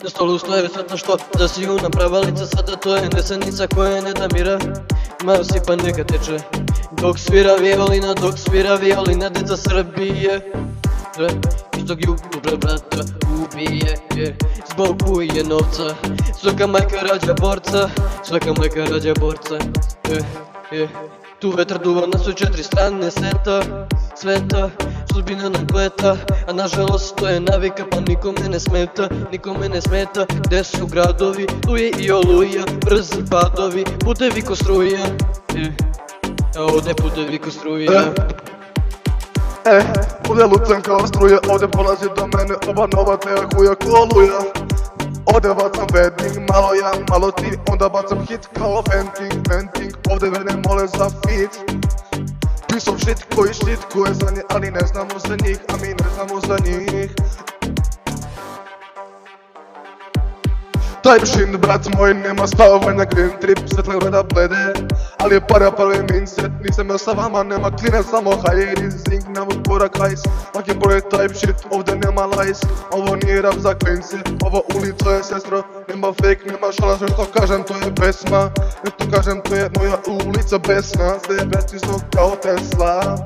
Na stolu stoje sve što za sigurna pravalica. Sada to je nesanica koja ne da mira. Malo si pa neka teče dok svira violina, deca Srbije. Istog YouTubera brata ubije, zbog kuje novca. Svaka majka rađa borca, Tu vetar duva na sve četiri strane sveta, sudbina nam kleta, a nažalost to je navika pa nikome ne smeta. Gde su gradovi, tu je i oluja, brzi padovi, putevi ko struja, a ovde putevi ko struja. Ovdje lucam kao struja, ovdje polazi do mene ova nova teja koja koluja. Ovdje bacam wedding, malo ja, malo ti, onda bacam hit kao venting. Ovdje mene mole za fit. Pisao shit koji šitkuje za njih, ali ne znamo za njih, a mi ne znamo za njih. Taj shit, brat moj, nema spavanja, green trip, svetla vreda blede. Ali je para prvi mindset, nisam ja sa vama, nema kline, samo hajeri, zing, nema korak hajs. Fucking boy, type shit, ovdje nema lies. Ovo nije rap za klince, ovo ulica je sestro. Nema fake, nema šala, što kažem, to je pesma. Što kažem, to je moja ulica besna. Sve je precizno kao Tesla.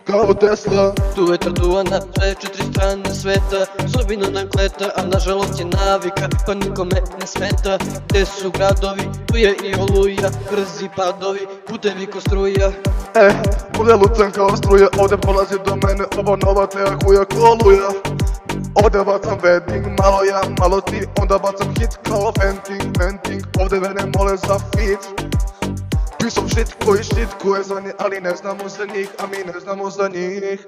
Kao Tesla. Tu vetar duva na sve četiri strane sveta, sudbina nam kleta, a nažalost je navika pa nikome ne smeta. Gde su gradovi, tu je i oluja, brzi padovi, putevi ko struja. Ovdje lucam kao struja, ovdje polazi do mene ova nova teja koja koluja. Ovdje bacam wedding, malo ja, malo ti, onda bacam hit kao venting. Ovdje mene mole za fit. Pisao shit koji šitkuje za njih, ali ne znamo za njih, a mi ne znamo za njih.